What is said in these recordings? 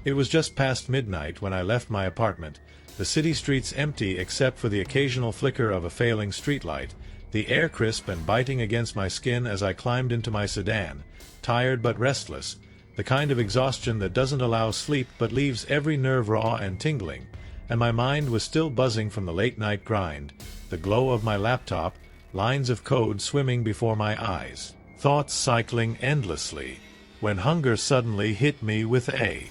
It was just past midnight when I left my apartment, the city streets empty except for the occasional flicker of a failing streetlight, the air crisp and biting against my skin as I climbed into my sedan, tired but restless, the kind of exhaustion that doesn't allow sleep but leaves every nerve raw and tingling, and my mind was still buzzing from the late-night grind, the glow of my laptop, lines of code swimming before my eyes, thoughts cycling endlessly, when hunger suddenly hit me with a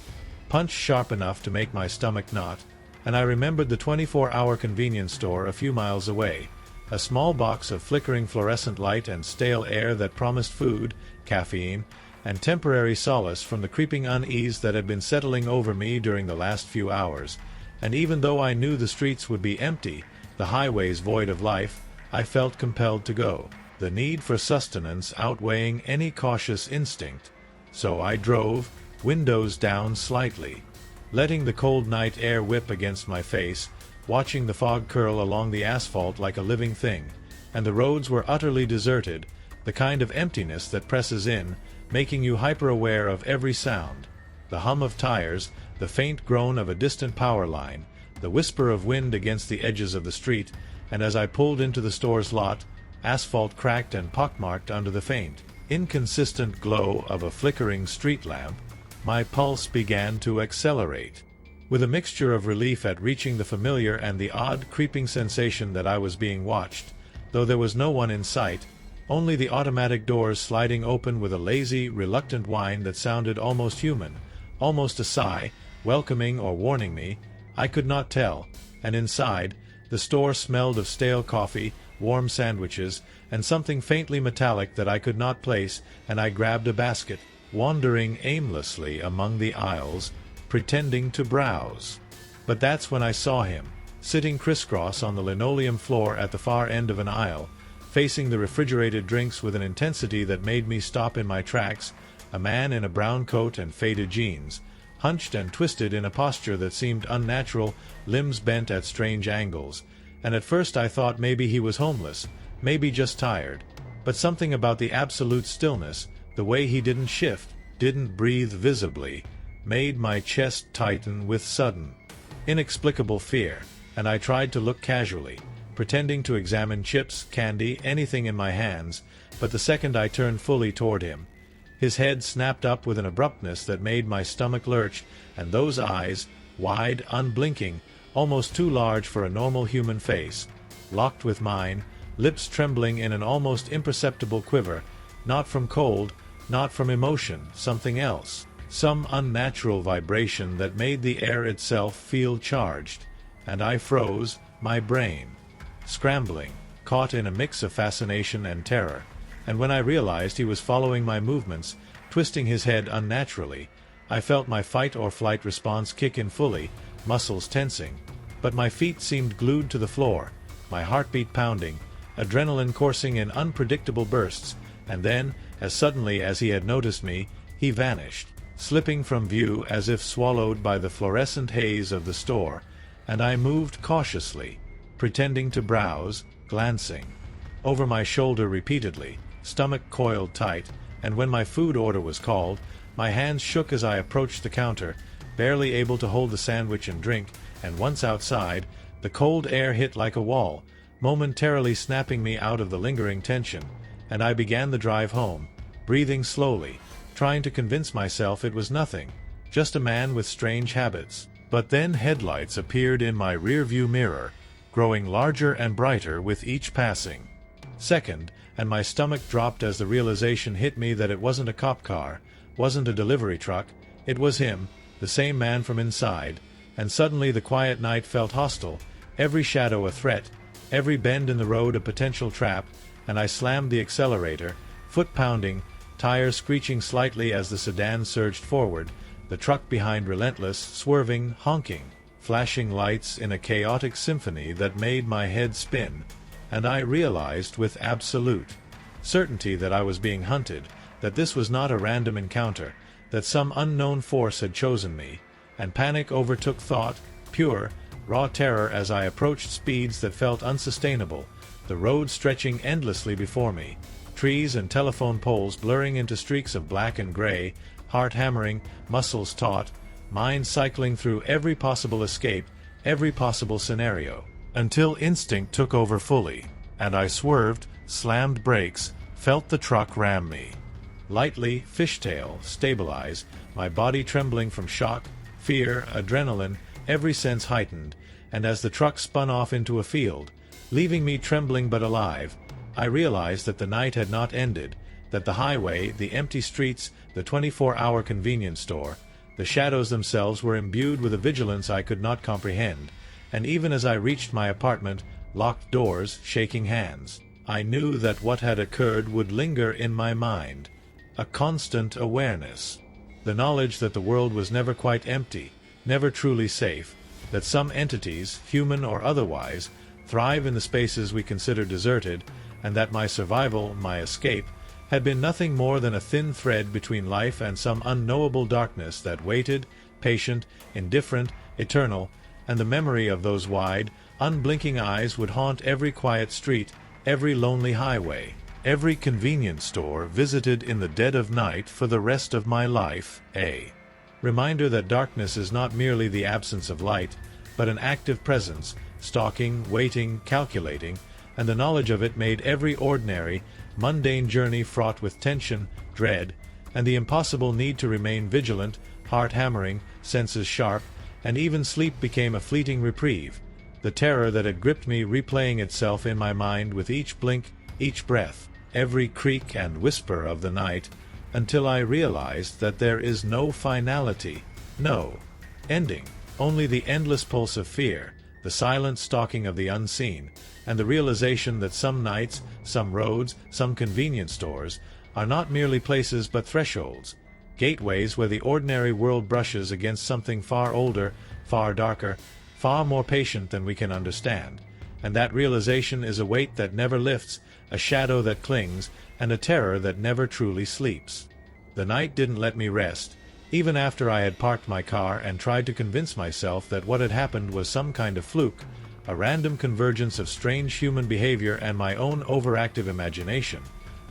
punch sharp enough to make my stomach knot, and I remembered the 24-hour convenience store a few miles away, a small box of flickering fluorescent light and stale air that promised food, caffeine, and temporary solace from the creeping unease that had been settling over me during the last few hours, and even though I knew the streets would be empty, the highways void of life, I felt compelled to go, the need for sustenance outweighing any cautious instinct. So I drove, windows down slightly, letting the cold night air whip against my face, watching the fog curl along the asphalt like a living thing, and the roads were utterly deserted, the kind of emptiness that presses in, making you hyper-aware of every sound, the hum of tires, the faint groan of a distant power line, the whisper of wind against the edges of the street, and as I pulled into the store's lot, asphalt cracked and pockmarked under the faint, inconsistent glow of a flickering street lamp, my pulse began to accelerate. With a mixture of relief at reaching the familiar and the odd creeping sensation that I was being watched, though there was no one in sight, only the automatic doors sliding open with a lazy, reluctant whine that sounded almost human, almost a sigh, welcoming or warning me, I could not tell, and inside, the store smelled of stale coffee, warm sandwiches, and something faintly metallic that I could not place, and I grabbed a basket, wandering aimlessly among the aisles, pretending to browse. But that's when I saw him, sitting crisscross on the linoleum floor at the far end of an aisle, facing the refrigerated drinks with an intensity that made me stop in my tracks, a man in a brown coat and faded jeans, hunched and twisted in a posture that seemed unnatural, limbs bent at strange angles, and at first I thought maybe he was homeless, maybe just tired, but something about the absolute stillness, the way he didn't shift, didn't breathe visibly, made my chest tighten with sudden, inexplicable fear, and I tried to look casually, pretending to examine chips, candy, anything in my hands, but the second I turned fully toward him, his head snapped up with an abruptness that made my stomach lurch, and those eyes, wide, unblinking, almost too large for a normal human face, locked with mine, lips trembling in an almost imperceptible quiver, not from cold, not from emotion, something else, some unnatural vibration that made the air itself feel charged, and I froze, my brain scrambling, caught in a mix of fascination and terror, and when I realized he was following my movements, twisting his head unnaturally, I felt my fight-or-flight response kick in fully, muscles tensing, but my feet seemed glued to the floor, my heartbeat pounding, adrenaline coursing in unpredictable bursts, and then, as suddenly as he had noticed me, he vanished, slipping from view as if swallowed by the fluorescent haze of the store, and I moved cautiously, pretending to browse, glancing over my shoulder repeatedly, stomach coiled tight, and when my food order was called, my hands shook as I approached the counter, barely able to hold the sandwich and drink, and once outside, the cold air hit like a wall, momentarily snapping me out of the lingering tension, and I began the drive home, breathing slowly, trying to convince myself it was nothing, just a man with strange habits. But then headlights appeared in my rearview mirror, growing larger and brighter with each passing second, and my stomach dropped as the realization hit me that it wasn't a cop car, wasn't a delivery truck, it was him, the same man from inside, and suddenly the quiet night felt hostile, every shadow a threat, every bend in the road a potential trap, and I slammed the accelerator, foot pounding, tires screeching slightly as the sedan surged forward, the truck behind relentless, swerving, honking, flashing lights in a chaotic symphony that made my head spin, and I realized with absolute certainty that I was being hunted, that this was not a random encounter, that some unknown force had chosen me, and panic overtook thought, pure, raw terror as I approached speeds that felt unsustainable, the road stretching endlessly before me, trees and telephone poles blurring into streaks of black and gray, heart hammering, muscles taut, mind cycling through every possible escape, every possible scenario, until instinct took over fully, and I swerved, slammed brakes, felt the truck ram me. Lightly, fishtail, stabilize, my body trembling from shock, fear, adrenaline, every sense heightened, and as the truck spun off into a field, leaving me trembling but alive, I realized that the night had not ended, that the highway, the empty streets, the 24-hour convenience store, the shadows themselves were imbued with a vigilance I could not comprehend, and even as I reached my apartment, locked doors, shaking hands, I knew that what had occurred would linger in my mind. A constant awareness. The knowledge that the world was never quite empty, never truly safe, that some entities, human or otherwise, thrive in the spaces we consider deserted, and that my survival, my escape, had been nothing more than a thin thread between life and some unknowable darkness that waited, patient, indifferent, eternal, and the memory of those wide, unblinking eyes would haunt every quiet street, every lonely highway, every convenience store visited in the dead of night for the rest of my life. A reminder that darkness is not merely the absence of light, but an active presence, stalking, waiting, calculating, and the knowledge of it made every ordinary, mundane journey fraught with tension, dread, and the impossible need to remain vigilant, heart hammering, senses sharp, and even sleep became a fleeting reprieve, the terror that had gripped me replaying itself in my mind with each blink, each breath, every creak and whisper of the night, until I realized that there is no finality, no ending, only the endless pulse of fear, the silent stalking of the unseen, and the realization that some nights, some roads, some convenience stores, are not merely places but thresholds, gateways where the ordinary world brushes against something far older, far darker, far more patient than we can understand, and that realization is a weight that never lifts, a shadow that clings, and a terror that never truly sleeps. The night didn't let me rest, even after I had parked my car and tried to convince myself that what had happened was some kind of fluke, a random convergence of strange human behavior and my own overactive imagination.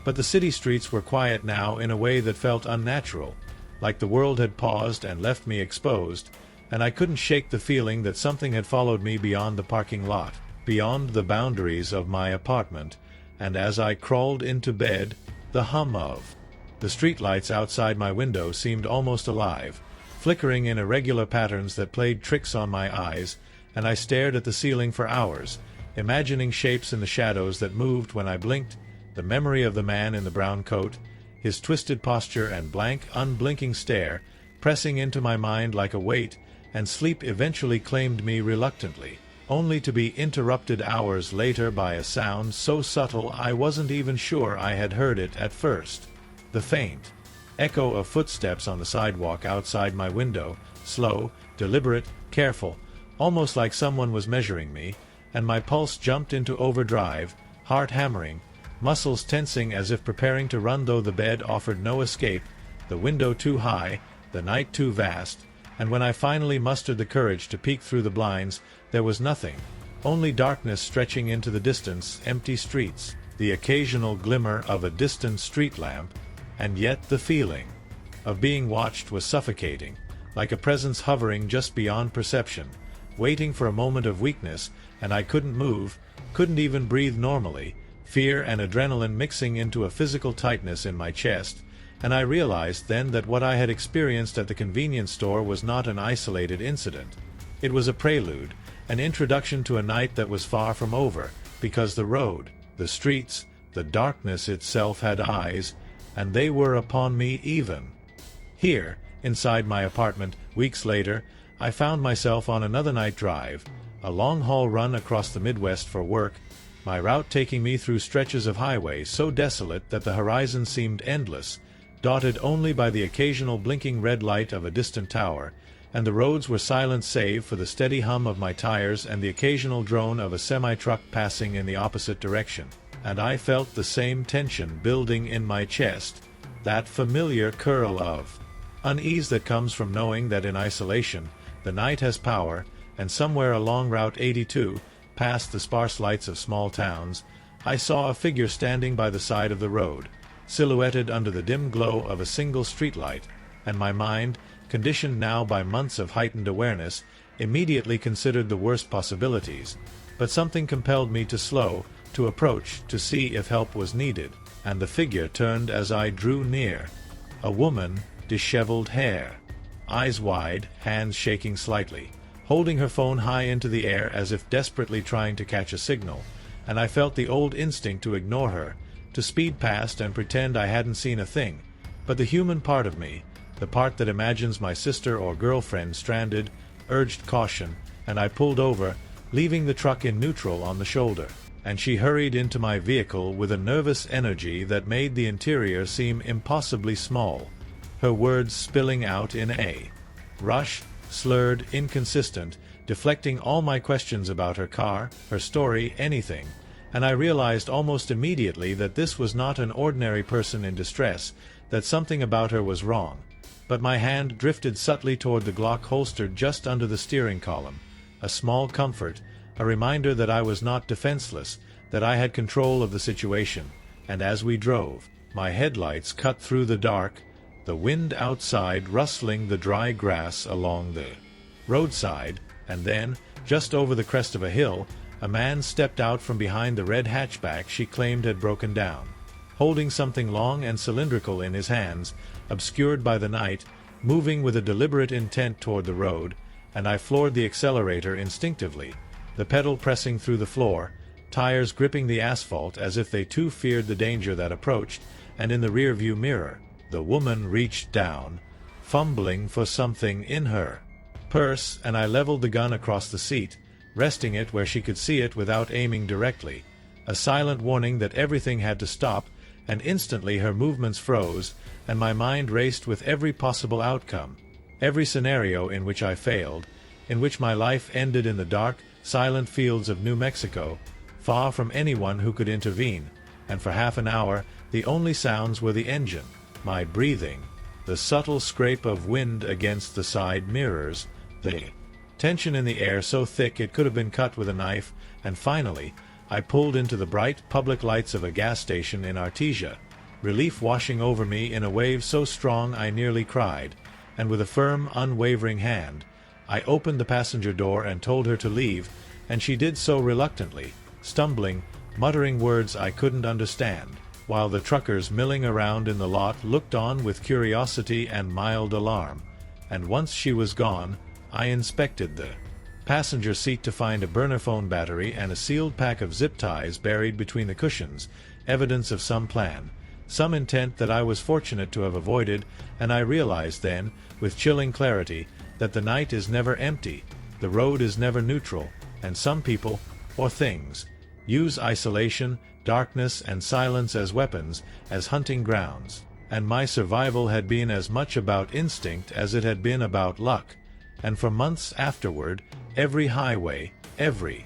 But the city streets were quiet now in a way that felt unnatural, like the world had paused and left me exposed, and I couldn't shake the feeling that something had followed me beyond the parking lot, beyond the boundaries of my apartment, and as I crawled into bed, the hum of the streetlights outside my window seemed almost alive, flickering in irregular patterns that played tricks on my eyes, and I stared at the ceiling for hours, imagining shapes in the shadows that moved when I blinked, the memory of the man in the brown coat, his twisted posture and blank, unblinking stare, pressing into my mind like a weight, and sleep eventually claimed me reluctantly, only to be interrupted hours later by a sound so subtle I wasn't even sure I had heard it at first. The faint echo of footsteps on the sidewalk outside my window, slow, deliberate, careful, almost like someone was measuring me, and my pulse jumped into overdrive, heart hammering, muscles tensing as if preparing to run though the bed offered no escape, the window too high, the night too vast, and when I finally mustered the courage to peek through the blinds, there was nothing, only darkness stretching into the distance, empty streets, the occasional glimmer of a distant street lamp, and yet the feeling of being watched was suffocating, like a presence hovering just beyond perception, waiting for a moment of weakness, and I couldn't move, couldn't even breathe normally, fear and adrenaline mixing into a physical tightness in my chest, and I realized then that what I had experienced at the convenience store was not an isolated incident. It was a prelude, an introduction to a night that was far from over, because the road, the streets, the darkness itself had eyes, and they were upon me even. Here, inside my apartment, weeks later, I found myself on another night drive, a long-haul run across the Midwest for work, my route taking me through stretches of highway so desolate that the horizon seemed endless, dotted only by the occasional blinking red light of a distant tower, and the roads were silent save for the steady hum of my tires and the occasional drone of a semi-truck passing in the opposite direction. And I felt the same tension building in my chest, that familiar curl of unease that comes from knowing that in isolation, the night has power, and somewhere along Route 82, past the sparse lights of small towns, I saw a figure standing by the side of the road, silhouetted under the dim glow of a single streetlight, and my mind, conditioned now by months of heightened awareness, immediately considered the worst possibilities, but something compelled me to slow, to approach, to see if help was needed, and the figure turned as I drew near. A woman, disheveled hair, eyes wide, hands shaking slightly, holding her phone high into the air as if desperately trying to catch a signal, and I felt the old instinct to ignore her, to speed past and pretend I hadn't seen a thing, but the human part of me, the part that imagines my sister or girlfriend stranded, urged caution, and I pulled over, leaving the truck in neutral on the shoulder, and she hurried into my vehicle with a nervous energy that made the interior seem impossibly small, her words spilling out in a rush, slurred, inconsistent, deflecting all my questions about her car, her story, anything, and I realized almost immediately that this was not an ordinary person in distress, that something about her was wrong. But my hand drifted subtly toward the Glock holstered just under the steering column, a small comfort, a reminder that I was not defenseless, that I had control of the situation, and as we drove, my headlights cut through the dark, the wind outside rustling the dry grass along the roadside, and then, just over the crest of a hill, a man stepped out from behind the red hatchback she claimed had broken down, holding something long and cylindrical in his hands, obscured by the night, moving with a deliberate intent toward the road, and I floored the accelerator instinctively, the pedal pressing through the floor, tires gripping the asphalt as if they too feared the danger that approached, and in the rear-view mirror, the woman reached down, fumbling for something in her purse, and I leveled the gun across the seat, resting it where she could see it without aiming directly, a silent warning that everything had to stop, and instantly her movements froze, and my mind raced with every possible outcome, every scenario in which I failed, in which my life ended in the dark, silent fields of New Mexico, far from anyone who could intervene, and for half an hour the only sounds were the engine, my breathing, the subtle scrape of wind against the side mirrors, the tension in the air so thick it could have been cut with a knife, and finally I pulled into the bright public lights of a gas station in Artesia, relief washing over me in a wave so strong I nearly cried, and with a firm, unwavering hand, I opened the passenger door and told her to leave, and she did so reluctantly, stumbling, muttering words I couldn't understand, while the truckers milling around in the lot looked on with curiosity and mild alarm, and once she was gone, I inspected the passenger seat to find a burner phone battery and a sealed pack of zip ties buried between the cushions, evidence of some plan, some intent that I was fortunate to have avoided, and I realized then, with chilling clarity, that the night is never empty, the road is never neutral, and some people, or things, use isolation, darkness, and silence as weapons, as hunting grounds, and my survival had been as much about instinct as it had been about luck, and for months afterward, every highway, every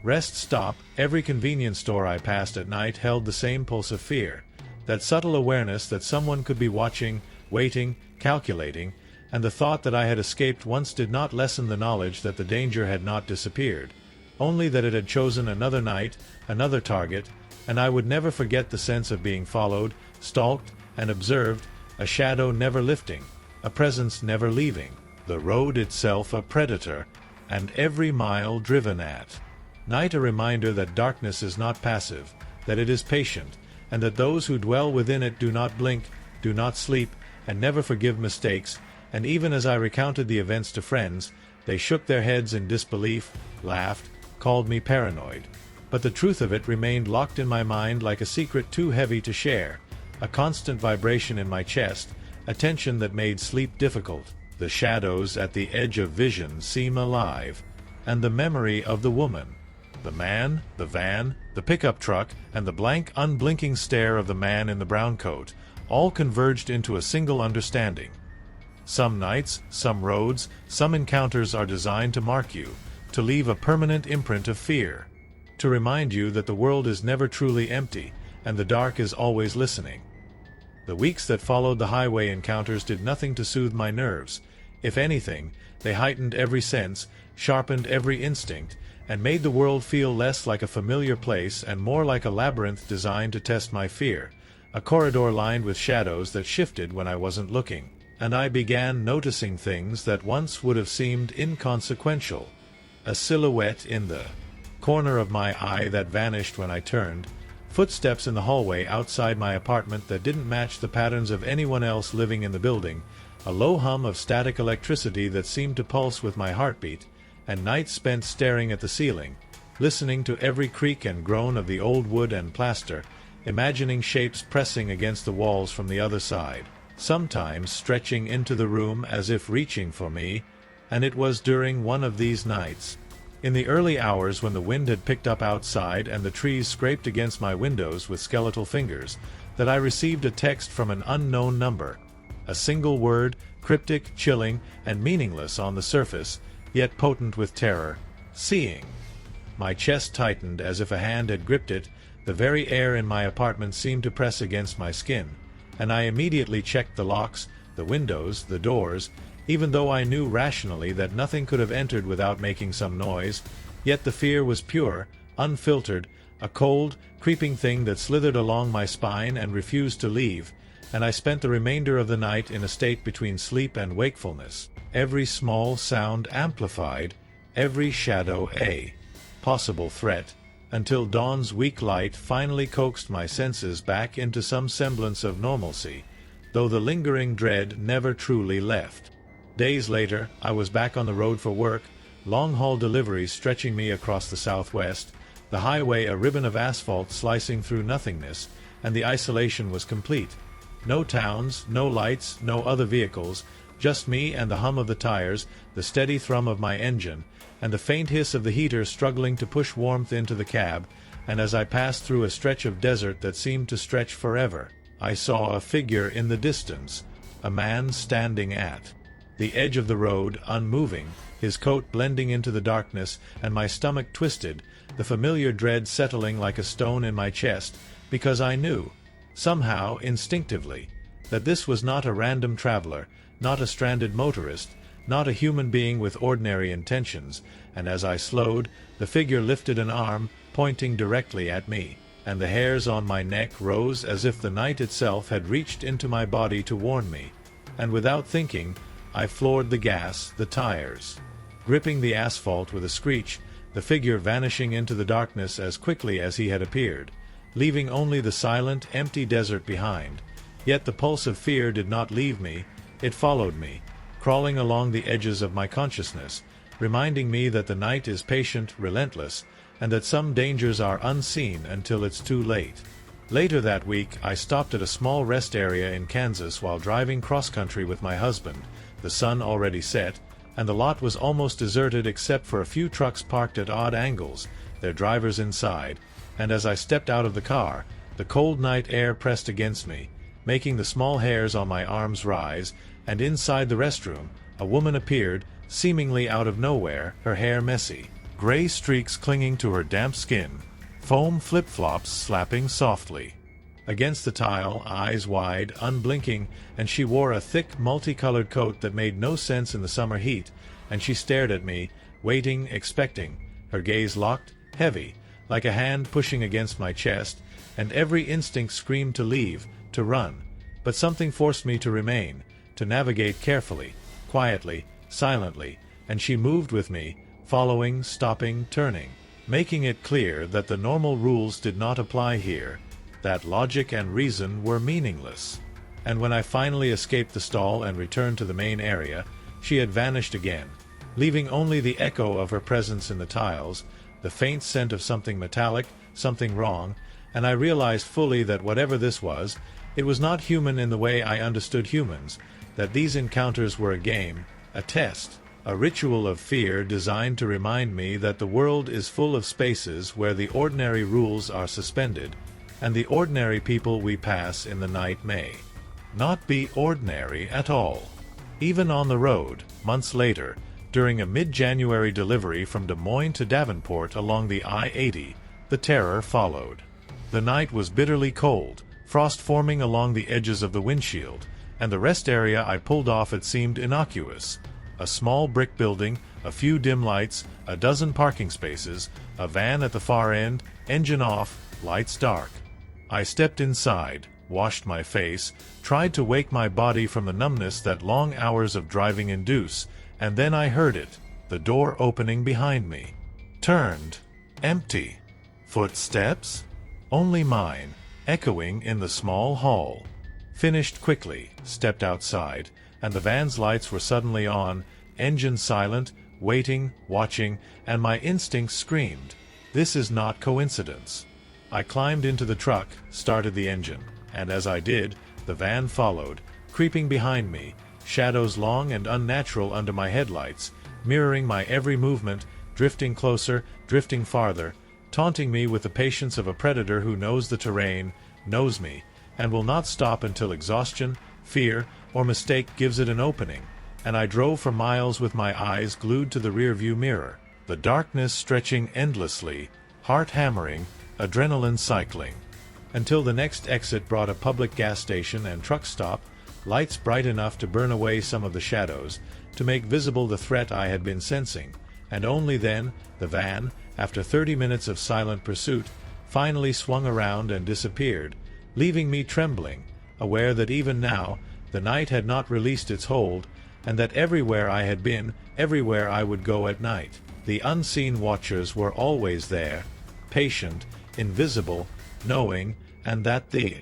rest stop, every convenience store I passed at night held the same pulse of fear, that subtle awareness that someone could be watching, waiting, calculating, and the thought that I had escaped once did not lessen the knowledge that the danger had not disappeared, only that it had chosen another night, another target, and I would never forget the sense of being followed, stalked, and observed, a shadow never lifting, a presence never leaving, the road itself a predator, and every mile driven at night a reminder that darkness is not passive, that it is patient, and that those who dwell within it do not blink, do not sleep, and never forgive mistakes, and even as I recounted the events to friends, they shook their heads in disbelief, laughed, called me paranoid. But the truth of it remained locked in my mind like a secret too heavy to share, a constant vibration in my chest, a tension that made sleep difficult. The shadows at the edge of vision seem alive, and the memory of the woman, the man, the van, the pickup truck, and the blank, unblinking stare of the man in the brown coat, all converged into a single understanding. Some nights, some roads, some encounters are designed to mark you, to leave a permanent imprint of fear, to remind you that the world is never truly empty, and the dark is always listening. The weeks that followed the highway encounters did nothing to soothe my nerves. If anything, they heightened every sense, sharpened every instinct, and made the world feel less like a familiar place and more like a labyrinth designed to test my fear, a corridor lined with shadows that shifted when I wasn't looking. and I began noticing things that once would have seemed inconsequential. A silhouette in the corner of my eye that vanished when I turned, footsteps in the hallway outside my apartment that didn't match the patterns of anyone else living in the building, a low hum of static electricity that seemed to pulse with my heartbeat, and nights spent staring at the ceiling, listening to every creak and groan of the old wood and plaster, imagining shapes pressing against the walls from the other side, sometimes stretching into the room as if reaching for me. And it was during one of these nights, in the early hours when the wind had picked up outside and the trees scraped against my windows with skeletal fingers, that I received a text from an unknown number. A single word, cryptic, chilling, and meaningless on the surface, yet potent with terror. Seeing. My chest tightened as if a hand had gripped it. The very air in my apartment seemed to press against my skin, and I immediately checked the locks, the windows, the doors, even though I knew rationally that nothing could have entered without making some noise. Yet the fear was pure, unfiltered, a cold, creeping thing that slithered along my spine and refused to leave, and I spent the remainder of the night in a state between sleep and wakefulness, every small sound amplified, every shadow a possible threat, until dawn's weak light finally coaxed my senses back into some semblance of normalcy, though the lingering dread never truly left. Days later, I was back on the road for work, long-haul deliveries stretching me across the southwest, the highway a ribbon of asphalt slicing through nothingness, and the isolation was complete. No towns, no lights, no other vehicles, just me and the hum of the tires, the steady thrum of my engine, and the faint hiss of the heater struggling to push warmth into the cab. And as I passed through a stretch of desert that seemed to stretch forever, I saw a figure in the distance, a man standing at the edge of the road, unmoving, his coat blending into the darkness, and my stomach twisted, the familiar dread settling like a stone in my chest, because I knew, somehow instinctively, that this was not a random traveler, not a stranded motorist, not a human being with ordinary intentions. And as I slowed, the figure lifted an arm, pointing directly at me, and the hairs on my neck rose as if the night itself had reached into my body to warn me. And without thinking, I floored the gas, the tires. Gripping the asphalt with a screech, the figure vanishing into the darkness as quickly as he had appeared, leaving only the silent, empty desert behind. Yet the pulse of fear did not leave me, it followed me, crawling along the edges of my consciousness, reminding me that the night is patient, relentless, and that some dangers are unseen until it's too late. Later that week, I stopped at a small rest area in Kansas while driving cross-country with my husband. The sun already set, and the lot was almost deserted except for a few trucks parked at odd angles, their drivers inside. And as I stepped out of the car, the cold night air pressed against me, making the small hairs on my arms rise, and inside the restroom, a woman appeared, seemingly out of nowhere, her hair messy, gray streaks clinging to her damp skin, foam flip-flops slapping softly against the tile, eyes wide, unblinking, and she wore a thick, multicolored coat that made no sense in the summer heat, and she stared at me, waiting, expecting, her gaze locked, heavy, like a hand pushing against my chest, and every instinct screamed to leave, to run. But something forced me to remain, to navigate carefully, quietly, silently, and she moved with me, following, stopping, turning, making it clear that the normal rules did not apply here, that logic and reason were meaningless. And when I finally escaped the stall and returned to the main area, she had vanished again, leaving only the echo of her presence in the tiles, the faint scent of something metallic, something wrong, and I realized fully that whatever this was, it was not human in the way I understood humans, that these encounters were a game, a test, a ritual of fear designed to remind me that the world is full of spaces where the ordinary rules are suspended, and the ordinary people we pass in the night may not be ordinary at all. Even on the road, months later, during a mid-January delivery from Des Moines to Davenport along the I-80, the terror followed. The night was bitterly cold, frost forming along the edges of the windshield, and the rest area I pulled off at seemed innocuous. A small brick building, a few dim lights, a dozen parking spaces, a van at the far end, engine off, lights dark. I stepped inside, washed my face, tried to wake my body from the numbness that long hours of driving induce, and then I heard it, the door opening behind me. Turned. Empty. Footsteps? Only mine, echoing in the small hall. Finished quickly, stepped outside, and the van's lights were suddenly on, engine silent, waiting, watching, and my instincts screamed, "This is not coincidence." I climbed into the truck, started the engine, and as I did, the van followed, creeping behind me, shadows long and unnatural under my headlights, mirroring my every movement, drifting closer, drifting farther, taunting me with the patience of a predator who knows the terrain, knows me, and will not stop until exhaustion, fear, or mistake gives it an opening, and I drove for miles with my eyes glued to the rearview mirror, the darkness stretching endlessly, heart hammering, adrenaline cycling, until the next exit brought a public gas station and truck stop, lights bright enough to burn away some of the shadows, to make visible the threat I had been sensing, and only then, the van, after 30 minutes of silent pursuit, finally swung around and disappeared, leaving me trembling, aware that even now, the night had not released its hold, and that everywhere I had been, everywhere I would go at night, the unseen watchers were always there, patient, invisible, knowing, and that the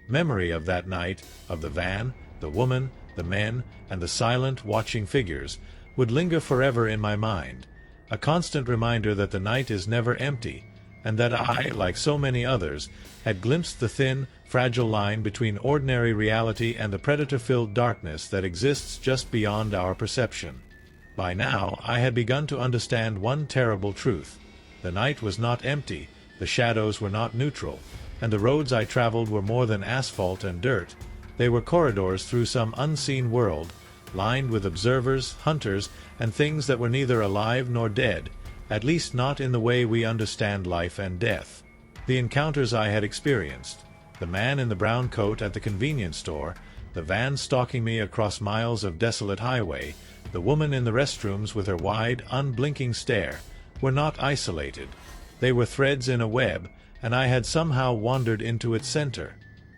memory of that night, of the van, the woman, the men, and the silent, watching figures, would linger forever in my mind, a constant reminder that the night is never empty, and that I, like so many others, had glimpsed the thin, fragile line between ordinary reality and the predator-filled darkness that exists just beyond our perception. By now, I had begun to understand one terrible truth. The night was not empty, the shadows were not neutral, and the roads I traveled were more than asphalt and dirt. They were corridors through some unseen world, lined with observers, hunters, and things that were neither alive nor dead, at least not in the way we understand life and death. The encounters I had experienced, the man in the brown coat at the convenience store, the van stalking me across miles of desolate highway, the woman in the restrooms with her wide, unblinking stare, were not isolated. They were threads in a web, and I had somehow wandered into its center.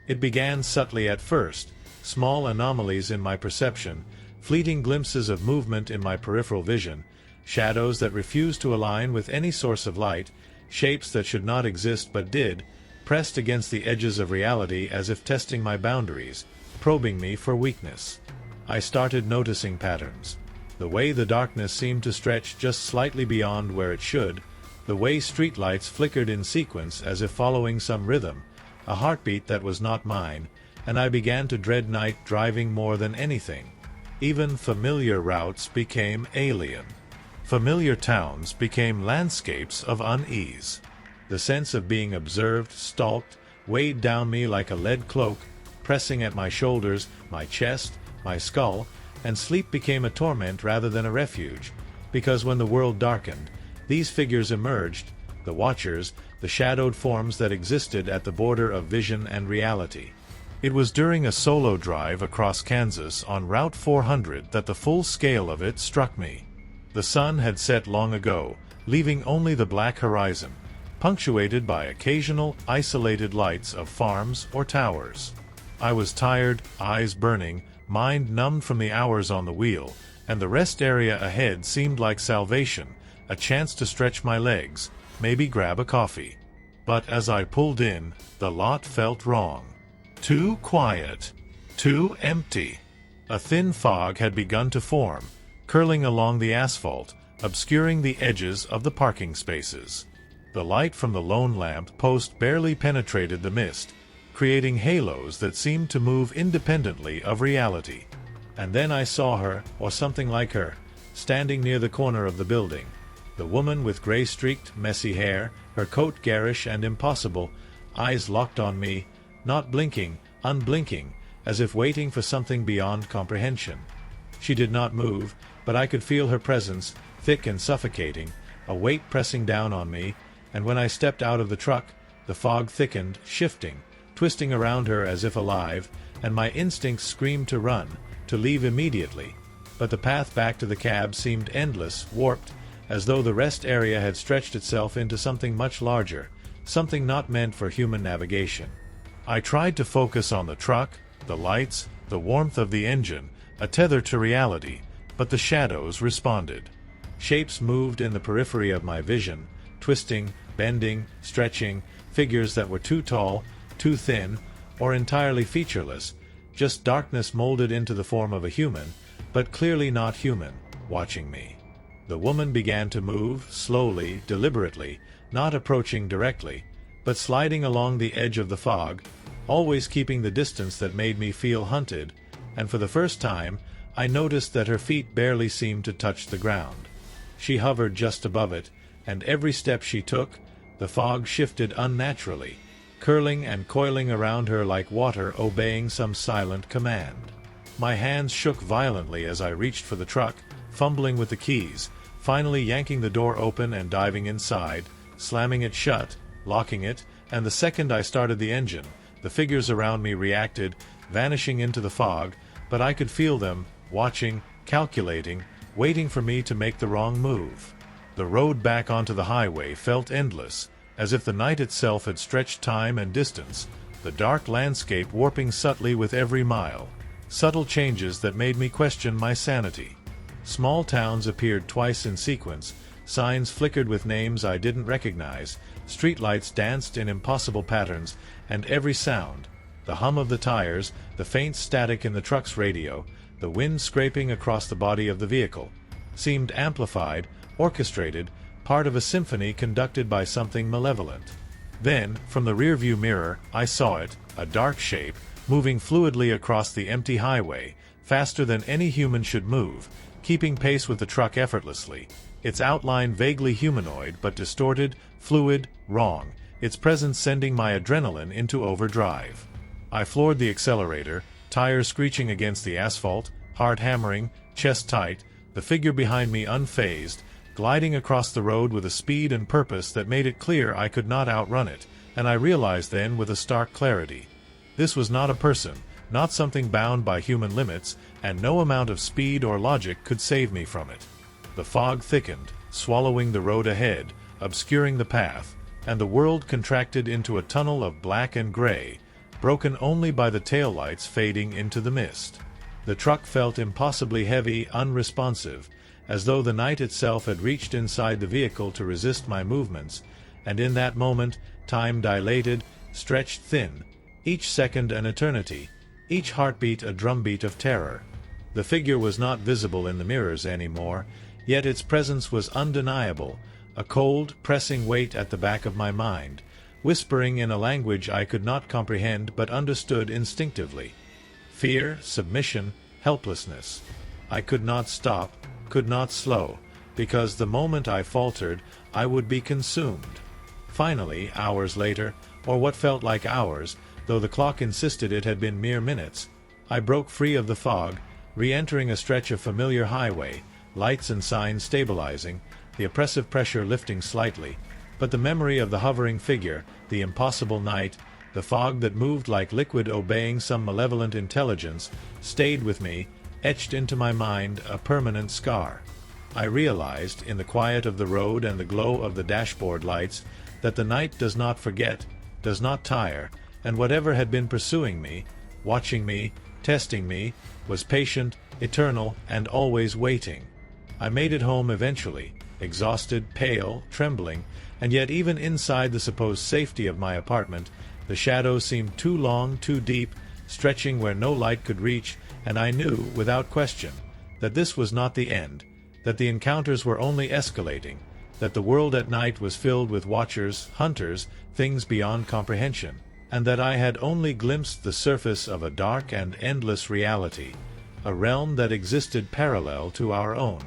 It began subtly at first, small anomalies in my perception, fleeting glimpses of movement in my peripheral vision, shadows that refused to align with any source of light, shapes that should not exist but did, pressed against the edges of reality as if testing my boundaries, probing me for weakness. I started noticing patterns. The way the darkness seemed to stretch just slightly beyond where it should, the way streetlights flickered in sequence as if following some rhythm, a heartbeat that was not mine, and I began to dread night driving more than anything. Even familiar routes became alien. Familiar towns became landscapes of unease. The sense of being observed, stalked, weighed down me like a lead cloak, pressing at my shoulders, my chest, my skull, and sleep became a torment rather than a refuge, because when the world darkened, these figures emerged, the watchers, the shadowed forms that existed at the border of vision and reality. It was during a solo drive across Kansas on Route 400 that the full scale of it struck me. The sun had set long ago, leaving only the black horizon, punctuated by occasional isolated lights of farms or towers. I was tired, eyes burning, mind numbed from the hours on the wheel, and the rest area ahead seemed like salvation, a chance to stretch my legs, maybe grab a coffee. But as I pulled in, the lot felt wrong. Too quiet. Too empty. A thin fog had begun to form, curling along the asphalt, obscuring the edges of the parking spaces. The light from the lone lamp post barely penetrated the mist, creating halos that seemed to move independently of reality. And then I saw her, or something like her, standing near the corner of the building. The woman with gray-streaked, messy hair, her coat garish and impossible, eyes locked on me, not blinking, unblinking, as if waiting for something beyond comprehension. She did not move, but I could feel her presence, thick and suffocating, a weight pressing down on me, and when I stepped out of the truck, the fog thickened, shifting, twisting around her as if alive, and my instincts screamed to run, to leave immediately. But the path back to the cab seemed endless, warped, as though the rest area had stretched itself into something much larger, something not meant for human navigation. I tried to focus on the truck, the lights, the warmth of the engine, a tether to reality, but the shadows responded. Shapes moved in the periphery of my vision, twisting, bending, stretching, figures that were too tall, too thin, or entirely featureless, just darkness molded into the form of a human, but clearly not human, watching me. The woman began to move, slowly, deliberately, not approaching directly, but sliding along the edge of the fog, always keeping the distance that made me feel hunted, and for the first time, I noticed that her feet barely seemed to touch the ground. She hovered just above it, and every step she took, the fog shifted unnaturally, curling and coiling around her like water obeying some silent command. My hands shook violently as I reached for the truck, fumbling with the keys, finally yanking the door open and diving inside, slamming it shut, locking it, and the second I started the engine, the figures around me reacted, vanishing into the fog, but I could feel them, watching, calculating, waiting for me to make the wrong move. The road back onto the highway felt endless, as if the night itself had stretched time and distance, the dark landscape warping subtly with every mile. Subtle changes that made me question my sanity. Small towns appeared twice in sequence, signs flickered with names I didn't recognize, streetlights danced in impossible patterns, and every sound, the hum of the tires, the faint static in the truck's radio, the wind scraping across the body of the vehicle, seemed amplified, orchestrated, part of a symphony conducted by something malevolent. Then, from the rearview mirror, I saw it, a dark shape, moving fluidly across the empty highway, faster than any human should move, keeping pace with the truck effortlessly, its outline vaguely humanoid but distorted, fluid, wrong, its presence sending my adrenaline into overdrive. I floored the accelerator, tires screeching against the asphalt, heart hammering, chest tight, the figure behind me unfazed, gliding across the road with a speed and purpose that made it clear I could not outrun it, and I realized then with a stark clarity. This was not a person, not something bound by human limits, and no amount of speed or logic could save me from it. The fog thickened, swallowing the road ahead, obscuring the path, and the world contracted into a tunnel of black and gray, broken only by the taillights fading into the mist. The truck felt impossibly heavy, unresponsive, as though the night itself had reached inside the vehicle to resist my movements, and in that moment, time dilated, stretched thin, each second an eternity, each heartbeat a drumbeat of terror. The figure was not visible in the mirrors anymore, yet its presence was undeniable, a cold, pressing weight at the back of my mind, whispering in a language I could not comprehend but understood instinctively. Fear, submission, helplessness. I could not stop, could not slow, because the moment I faltered, I would be consumed. Finally, hours later, or what felt like hours, though the clock insisted it had been mere minutes, I broke free of the fog, re-entering a stretch of familiar highway, lights and signs stabilizing, the oppressive pressure lifting slightly, but the memory of the hovering figure, the impossible night, the fog that moved like liquid obeying some malevolent intelligence, stayed with me, etched into my mind, a permanent scar. I realized, in the quiet of the road and the glow of the dashboard lights, that the night does not forget, does not tire, and whatever had been pursuing me, watching me, testing me, was patient, eternal, and always waiting. I made it home eventually, exhausted, pale, trembling, and yet even inside the supposed safety of my apartment, the shadows seemed too long, too deep, stretching where no light could reach, and I knew, without question, that this was not the end, that the encounters were only escalating, that the world at night was filled with watchers, hunters, things beyond comprehension, and that I had only glimpsed the surface of a dark and endless reality, a realm that existed parallel to our own,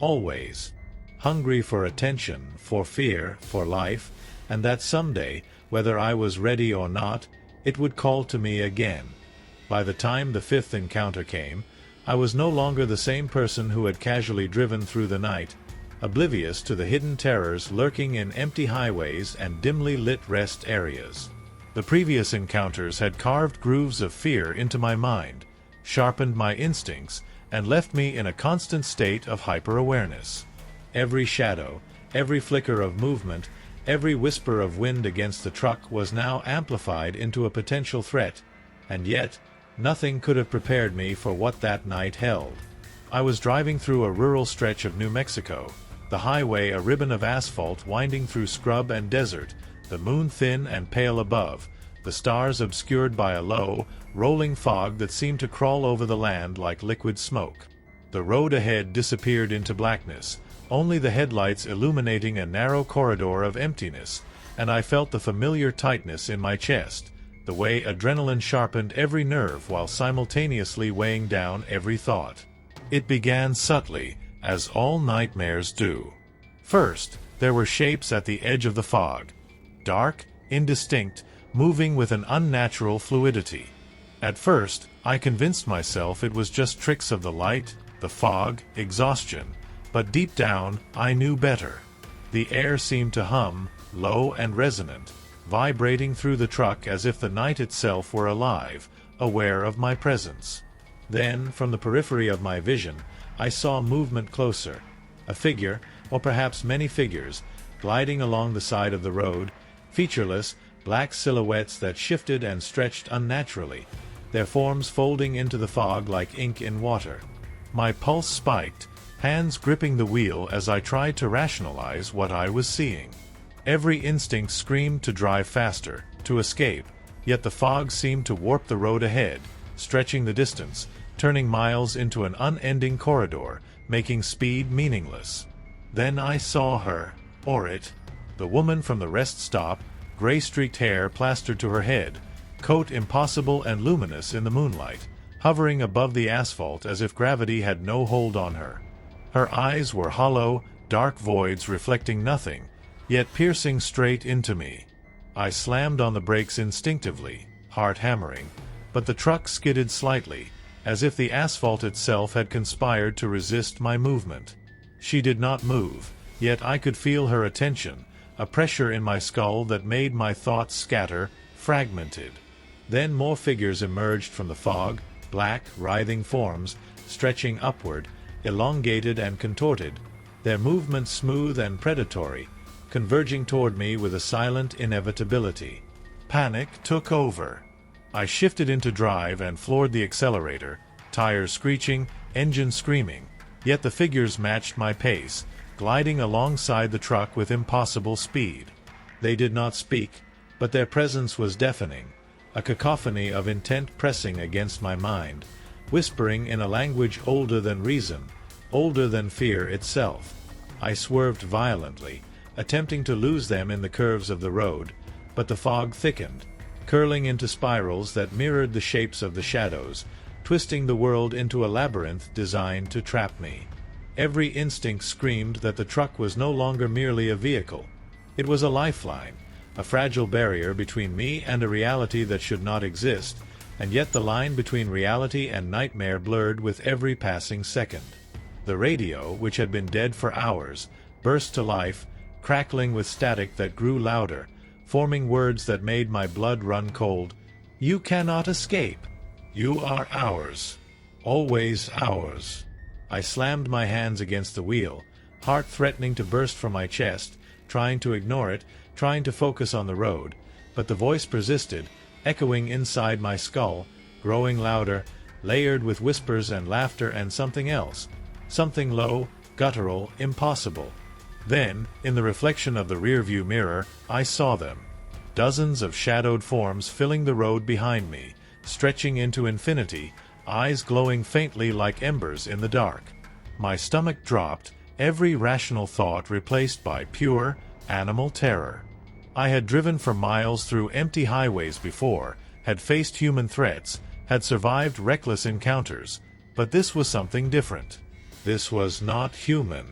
always, hungry for attention, for fear, for life, and that someday, whether I was ready or not, it would call to me again. By the time the fifth encounter came, I was no longer the same person who had casually driven through the night, oblivious to the hidden terrors lurking in empty highways and dimly lit rest areas. The previous encounters had carved grooves of fear into my mind, sharpened my instincts, and left me in a constant state of hyper-awareness. Every shadow, every flicker of movement, Every whisper of wind against the truck was now amplified into a potential threat, and yet nothing could have prepared me for what that night held. I was driving through a rural stretch of New Mexico, the highway a ribbon of asphalt winding through scrub and desert, the moon thin and pale above, the stars obscured by a low, rolling fog that seemed to crawl over the land like liquid smoke. The road ahead disappeared into blackness, only the headlights illuminating a narrow corridor of emptiness, and I felt the familiar tightness in my chest, the way adrenaline sharpened every nerve while simultaneously weighing down every thought. It began subtly, as all nightmares do. First, there were shapes at the edge of the fog, dark, indistinct, moving with an unnatural fluidity. At first, I convinced myself it was just tricks of the light, the fog, exhaustion, but deep down, I knew better. The air seemed to hum, low and resonant, vibrating through the truck as if the night itself were alive, aware of my presence. Then, from the periphery of my vision, I saw movement closer. A figure, or perhaps many figures, gliding along the side of the road, featureless, black silhouettes that shifted and stretched unnaturally, their forms folding into the fog like ink in water. My pulse spiked, hands gripping the wheel as I tried to rationalize what I was seeing. Every instinct screamed to drive faster, to escape, yet the fog seemed to warp the road ahead, stretching the distance, turning miles into an unending corridor, making speed meaningless. Then I saw her, or it, the woman from the rest stop, gray-streaked hair plastered to her head, coat impossible and luminous in the moonlight, hovering above the asphalt as if gravity had no hold on her. Her eyes were hollow, dark voids reflecting nothing, yet piercing straight into me. I slammed on the brakes instinctively, heart hammering, but the truck skidded slightly, as if the asphalt itself had conspired to resist my movement. She did not move, yet I could feel her attention, a pressure in my skull that made my thoughts scatter, fragmented. Then more figures emerged from the fog, black, writhing forms, stretching upward, elongated and contorted, their movements smooth and predatory, converging toward me with a silent inevitability. Panic took over. I shifted into drive and floored the accelerator, tires screeching, engine screaming, yet the figures matched my pace, gliding alongside the truck with impossible speed. They did not speak, but their presence was deafening, a cacophony of intent pressing against my mind, whispering in a language older than reason, older than fear itself. I swerved violently, attempting to lose them in the curves of the road, but the fog thickened, curling into spirals that mirrored the shapes of the shadows, twisting the world into a labyrinth designed to trap me. Every instinct screamed that the truck was no longer merely a vehicle. It was a lifeline, a fragile barrier between me and a reality that should not exist, and yet the line between reality and nightmare blurred with every passing second. The radio, which had been dead for hours, burst to life, crackling with static that grew louder, forming words that made my blood run cold. "You cannot escape. You are ours. Always ours." I slammed my hands against the wheel, heart threatening to burst from my chest, trying to ignore it, trying to focus on the road, but the voice persisted, echoing inside my skull, growing louder, layered with whispers and laughter and something else, something low, guttural, impossible. Then, in the reflection of the rearview mirror, I saw them. Dozens of shadowed forms filling the road behind me, stretching into infinity, eyes glowing faintly like embers in the dark. My stomach dropped, every rational thought replaced by pure, animal terror. I had driven for miles through empty highways before, had faced human threats, had survived reckless encounters, but this was something different. This was not human.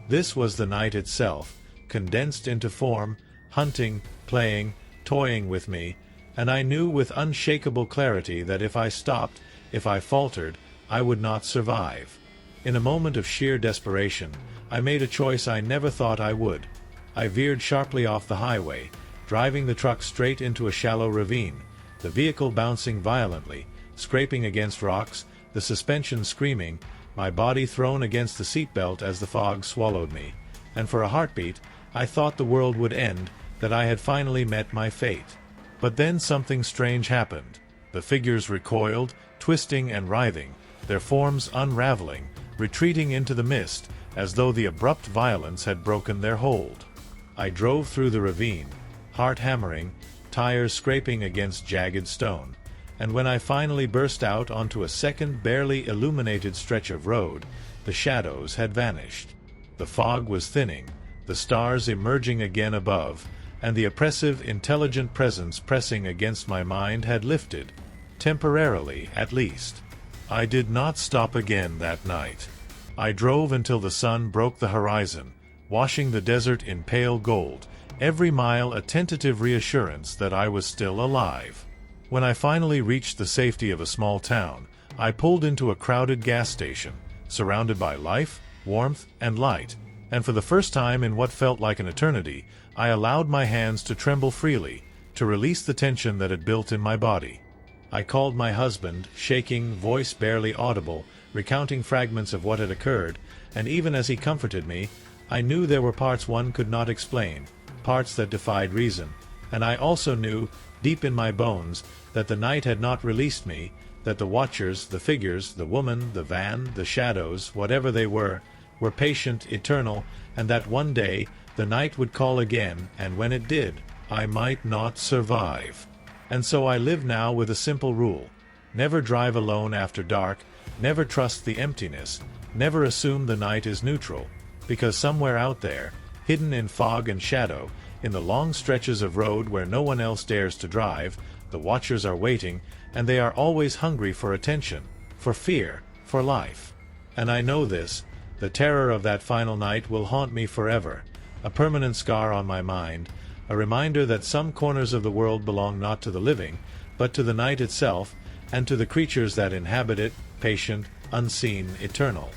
This was the night itself, condensed into form, hunting, playing, toying with me, and I knew with unshakable clarity that if I stopped, if I faltered, I would not survive. In a moment of sheer desperation, I made a choice I never thought I would. I veered sharply off the highway, driving the truck straight into a shallow ravine, the vehicle bouncing violently, scraping against rocks, the suspension screaming, my body thrown against the seatbelt as the fog swallowed me, and for a heartbeat, I thought the world would end, that I had finally met my fate. But then something strange happened. The figures recoiled, twisting and writhing, their forms unraveling, retreating into the mist, as though the abrupt violence had broken their hold. I drove through the ravine, heart hammering, tires scraping against jagged stone, and when I finally burst out onto a second barely illuminated stretch of road, the shadows had vanished. The fog was thinning, the stars emerging again above, and the oppressive, intelligent presence pressing against my mind had lifted, temporarily at least. I did not stop again that night. I drove until the sun broke the horizon, washing the desert in pale gold, every mile a tentative reassurance that I was still alive. When I finally reached the safety of a small town, I pulled into a crowded gas station, surrounded by life, warmth, and light, and for the first time in what felt like an eternity, I allowed my hands to tremble freely, to release the tension that had built in my body. I called my husband, shaking, voice barely audible, recounting fragments of what had occurred, and even as he comforted me, I knew there were parts one could not explain, parts that defied reason, and I also knew, deep in my bones, that the night had not released me, that the watchers, the figures, the woman, the van, the shadows, whatever they were patient, eternal, and that one day the night would call again, and when it did, I might not survive. And so I live now with a simple rule: never drive alone after dark, never trust the emptiness, never assume the night is neutral, because somewhere out there, hidden in fog and shadow, in the long stretches of road where no one else dares to drive, the watchers are waiting, and they are always hungry for attention, for fear, for life. And I know this: the terror of that final night will haunt me forever, a permanent scar on my mind, a reminder that some corners of the world belong not to the living, but to the night itself, and to the creatures that inhabit it, patient, unseen, eternal.